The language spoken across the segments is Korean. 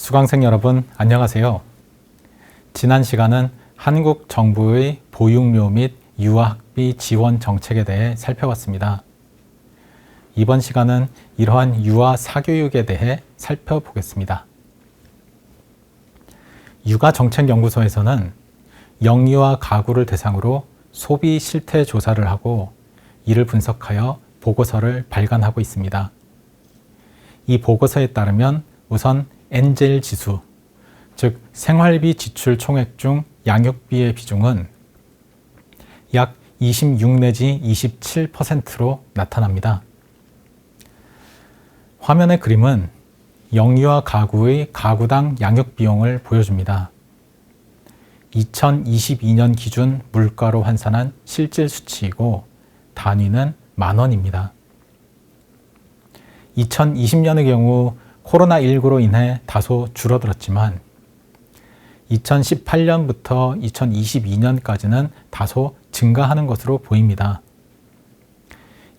수강생 여러분, 안녕하세요. 지난 시간은 한국 정부의 보육료 및 유아학비 지원 정책에 대해 살펴봤습니다. 이번 시간은 이러한 유아 사교육에 대해 살펴보겠습니다. 육아정책연구소에서는 영유아 가구를 대상으로 소비 실태 조사를 하고 이를 분석하여 보고서를 발간하고 있습니다. 이 보고서에 따르면 우선 엔젤 지수, 즉 생활비 지출 총액 중 양육비의 비중은 약 26 내지 27%로 나타납니다. 화면의 그림은 영유아 가구의 가구당 양육 비용을 보여줍니다. 2022년 기준 물가로 환산한 실질 수치이고 단위는 만원입니다. 2020년의 경우 코로나19로 인해 다소 줄어들었지만 2018년부터 2022년까지는 다소 증가하는 것으로 보입니다.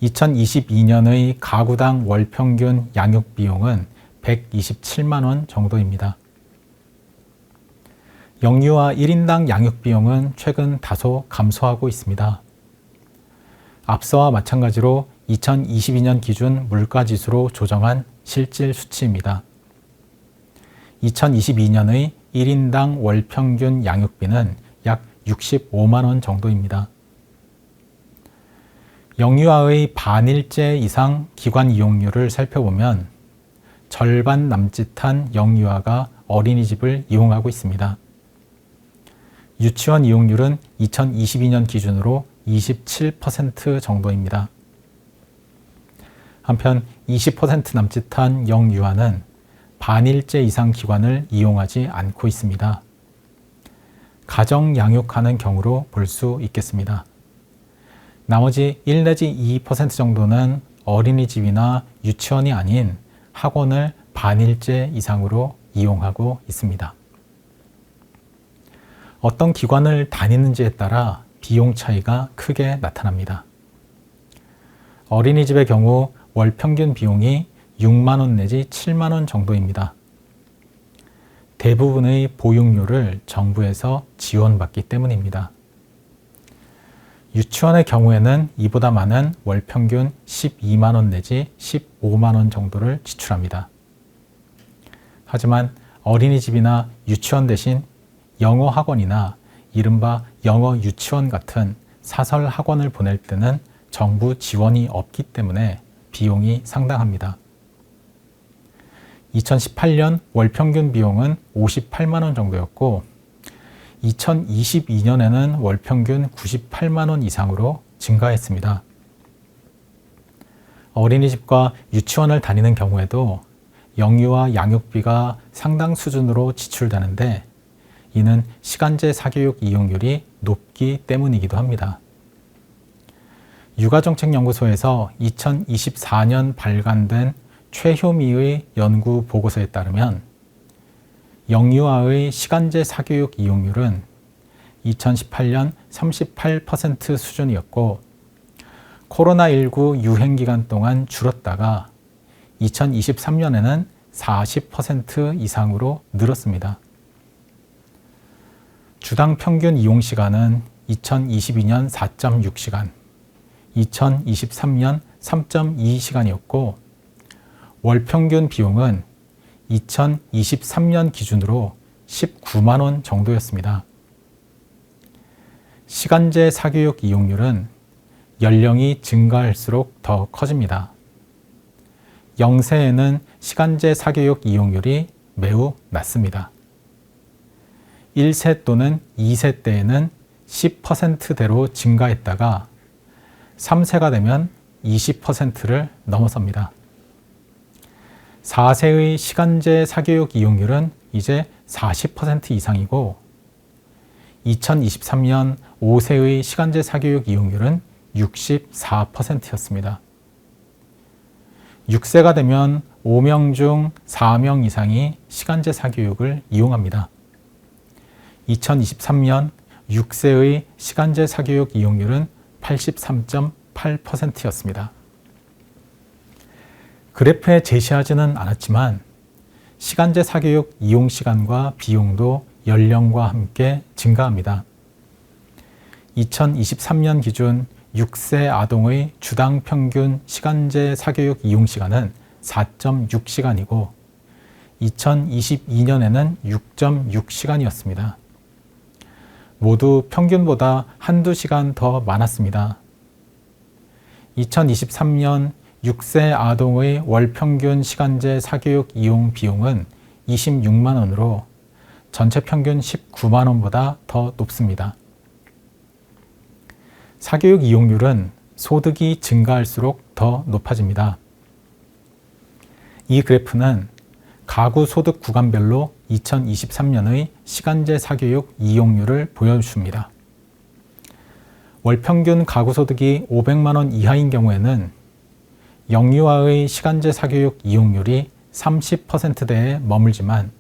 2022년의 가구당 월 평균 양육 비용은 127만 원 정도입니다. 영유아 1인당 양육 비용은 최근 다소 감소하고 있습니다. 앞서와 마찬가지로 2022년 기준 물가지수로 조정한 실질 수치입니다. 2022년의 1인당 월 평균 양육비는 약 65만 원 정도입니다. 영유아의 반일제 이상 기관 이용률을 살펴보면 절반 남짓한 영유아가 어린이집을 이용하고 있습니다. 유치원 이용률은 2022년 기준으로 27% 정도입니다. 한편 20% 남짓한 영유아는 반일제 이상 기관을 이용하지 않고 있습니다. 가정 양육하는 경우로 볼 수 있겠습니다. 나머지 1 내지 2% 정도는 어린이집이나 유치원이 아닌 학원을 반일제 이상으로 이용하고 있습니다. 어떤 기관을 다니는지에 따라 비용 차이가 크게 나타납니다. 어린이집의 경우 월 평균 비용이 6만 원 내지 7만 원 정도입니다. 대부분의 보육료를 정부에서 지원받기 때문입니다. 유치원의 경우에는 이보다 많은 월 평균 12만 원 내지 15만 원 정도를 지출합니다. 하지만 어린이집이나 유치원 대신 영어 학원이나 이른바 영어 유치원 같은 사설 학원을 보낼 때는 정부 지원이 없기 때문에 비용이 상당합니다. 2018년 월 평균 비용은 58만 원 정도였고 2022년에는 월 평균 98만 원 이상으로 증가했습니다. 어린이집과 유치원을 다니는 경우에도 영유아 양육비가 상당 수준으로 지출되는데 이는 시간제 사교육 이용률이 높기 때문이기도 합니다. 육아정책연구소에서 2024년 발간된 최효미의 연구 보고서에 따르면 영유아의 시간제 사교육 이용률은 2018년 38% 수준이었고 코로나19 유행 기간 동안 줄었다가 2023년에는 40% 이상으로 늘었습니다. 주당 평균 이용 시간은 2022년 4.6시간, 2023년 3.2시간이었고 월 평균 비용은 2023년 기준으로 19만 원 정도였습니다. 시간제 사교육 이용률은 연령이 증가할수록 더 커집니다. 0세에는 시간제 사교육 이용률이 매우 낮습니다. 1세 또는 2세 때에는 10%대로 증가했다가 3세가 되면 20%를 넘어섭니다. 4세의 시간제 사교육 이용률은 이제 40% 이상이고 2023년 5세의 시간제 사교육 이용률은 64%였습니다. 6세가 되면 5명 중 4명 이상이 시간제 사교육을 이용합니다. 2023년 6세의 시간제 사교육 이용률은 83.8%였습니다. 그래프에 제시하지는 않았지만 시간제 사교육 이용 시간과 비용도 연령과 함께 증가합니다. 2023년 기준 6세 아동의 주당 평균 시간제 사교육 이용 시간은 4.6시간이고 2022년에는 6.6시간이었습니다. 모두 평균보다 한두 시간 더 많았습니다. 2023년 6세 아동의 월 평균 시간제 사교육 이용 비용은 26만 원으로 전체 평균 19만 원보다 더 높습니다. 사교육 이용률은 소득이 증가할수록 더 높아집니다. 이 그래프는 가구 소득 구간별로 2023년의 시간제 사교육 이용률을 보여줍니다. 월 평균 가구 소득이 500만 원 이하인 경우에는 영유아의 시간제 사교육 이용률이 30%대에 머물지만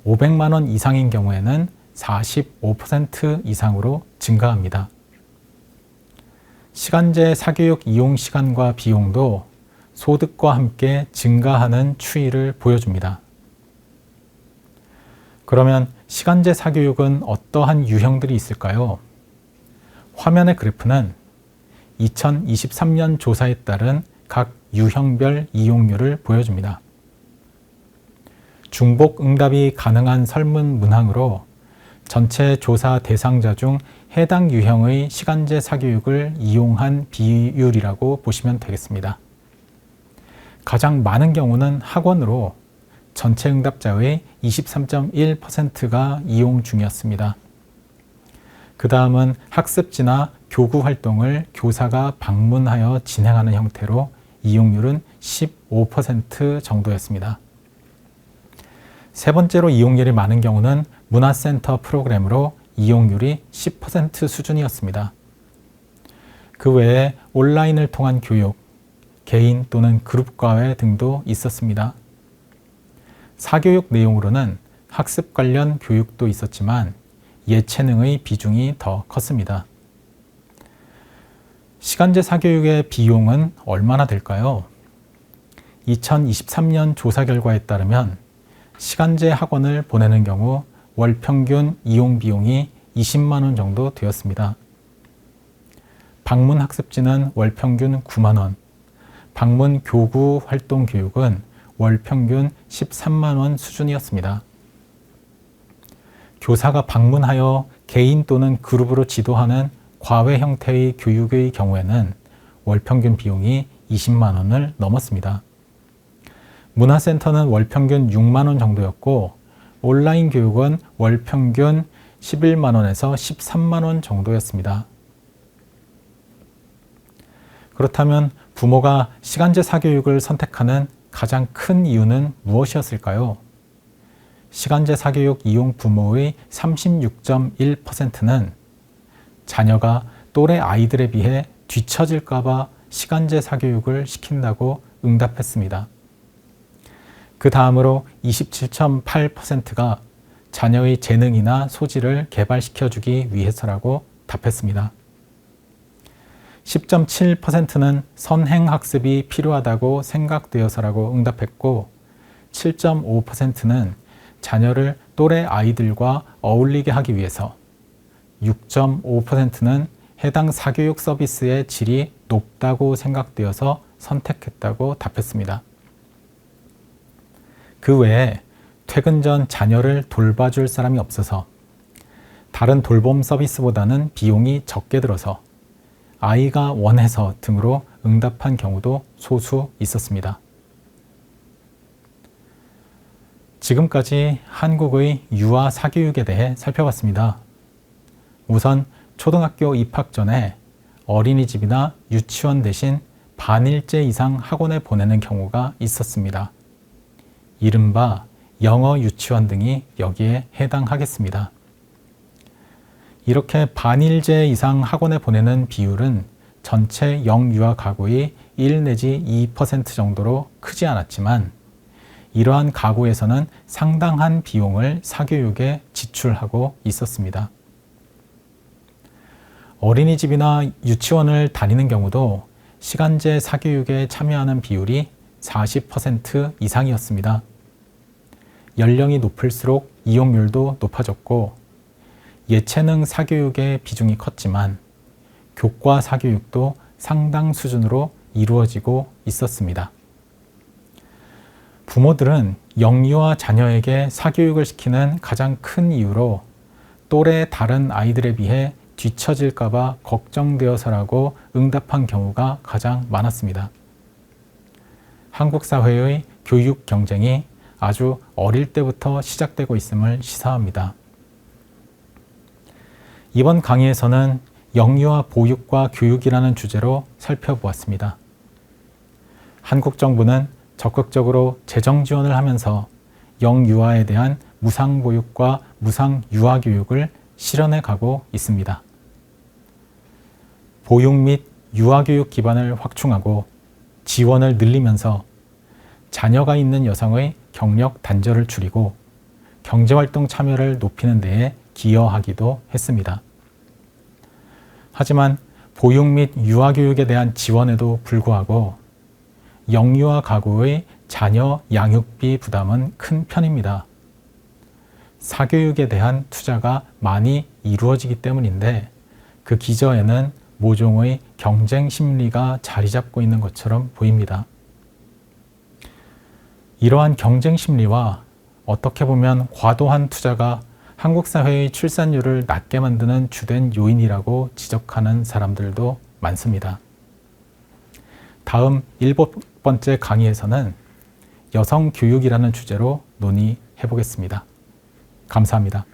500만 원 이상인 경우에는 45% 이상으로 증가합니다. 시간제 사교육 이용 시간과 비용도 소득과 함께 증가하는 추이를 보여줍니다. 그러면 시간제 사교육은 어떠한 유형들이 있을까요? 화면의 그래프는 2023년 조사에 따른 각 유형별 이용률을 보여줍니다. 중복 응답이 가능한 설문 문항으로 전체 조사 대상자 중 해당 유형의 시간제 사교육을 이용한 비율이라고 보시면 되겠습니다. 가장 많은 경우는 학원으로 전체 응답자의 23.1%가 이용 중이었습니다. 그 다음은 학습지나 교구 활동을 교사가 방문하여 진행하는 형태로 이용률은 15% 정도였습니다. 세 번째로 이용률이 많은 경우는 문화센터 프로그램으로 이용률이 10% 수준이었습니다. 그 외에 온라인을 통한 교육, 개인 또는 그룹 과외 등도 있었습니다. 사교육 내용으로는 학습 관련 교육도 있었지만 예체능의 비중이 더 컸습니다. 시간제 사교육의 비용은 얼마나 될까요? 2023년 조사 결과에 따르면 시간제 학원을 보내는 경우 월 평균 이용 비용이 20만 원 정도 되었습니다. 방문 학습지는 월 평균 9만 원, 방문 교구 활동 교육은 월 평균 13만 원 수준이었습니다. 교사가 방문하여 개인 또는 그룹으로 지도하는 과외 형태의 교육의 경우에는 월 평균 비용이 20만 원을 넘었습니다. 문화센터는 월 평균 6만 원 정도였고 온라인 교육은 월 평균 11만 원에서 13만 원 정도였습니다. 그렇다면 부모가 시간제 사교육을 선택하는 가장 큰 이유는 무엇이었을까요? 시간제 사교육 이용 부모의 36.1%는 자녀가 또래 아이들에 비해 뒤처질까 봐 시간제 사교육을 시킨다고 응답했습니다. 그 다음으로 27.8%가 자녀의 재능이나 소질을 개발시켜주기 위해서라고 답했습니다. 10.7%는 선행학습이 필요하다고 생각되어서라고 응답했고 7.5%는 자녀를 또래 아이들과 어울리게 하기 위해서 6.5%는 해당 사교육 서비스의 질이 높다고 생각되어서 선택했다고 답했습니다. 그 외에 퇴근 전 자녀를 돌봐줄 사람이 없어서 다른 돌봄 서비스보다는 비용이 적게 들어서 아이가 원해서 등으로 응답한 경우도 소수 있었습니다. 지금까지 한국의 유아 사교육에 대해 살펴봤습니다. 우선 초등학교 입학 전에 어린이집이나 유치원 대신 반일제 이상 학원에 보내는 경우가 있었습니다. 이른바 영어 유치원 등이 여기에 해당하겠습니다. 이렇게 반일제 이상 학원에 보내는 비율은 전체 영유아 가구의 1 내지 2% 정도로 크지 않았지만 이러한 가구에서는 상당한 비용을 사교육에 지출하고 있었습니다. 어린이집이나 유치원을 다니는 경우도 시간제 사교육에 참여하는 비율이 40% 이상이었습니다. 연령이 높을수록 이용률도 높아졌고 예체능 사교육의 비중이 컸지만 교과 사교육도 상당 수준으로 이루어지고 있었습니다. 부모들은 영유아 자녀에게 사교육을 시키는 가장 큰 이유로 또래 다른 아이들에 비해 뒤처질까봐 걱정되어서라고 응답한 경우가 가장 많았습니다. 한국 사회의 교육 경쟁이 아주 어릴 때부터 시작되고 있음을 시사합니다. 이번 강의에서는 영유아 보육과 교육이라는 주제로 살펴보았습니다. 한국 정부는 적극적으로 재정 지원을 하면서 영유아에 대한 무상보육과 무상유아교육을 실현해 가고 있습니다. 보육 및 유아교육 기반을 확충하고 지원을 늘리면서 자녀가 있는 여성의 경력 단절을 줄이고 경제활동 참여를 높이는 데에 기여하기도 했습니다. 하지만 보육 및 유아교육에 대한 지원에도 불구하고 영유아 가구의 자녀 양육비 부담은 큰 편입니다. 사교육에 대한 투자가 많이 이루어지기 때문인데 그 기저에는 모종의 경쟁 심리가 자리 잡고 있는 것처럼 보입니다. 이러한 경쟁 심리와 어떻게 보면 과도한 투자가 한국 사회의 출산율을 낮게 만드는 주된 요인이라고 지적하는 사람들도 많습니다. 다음 7번째 강의에서는 여성 교육이라는 주제로 논의해 보겠습니다. 감사합니다.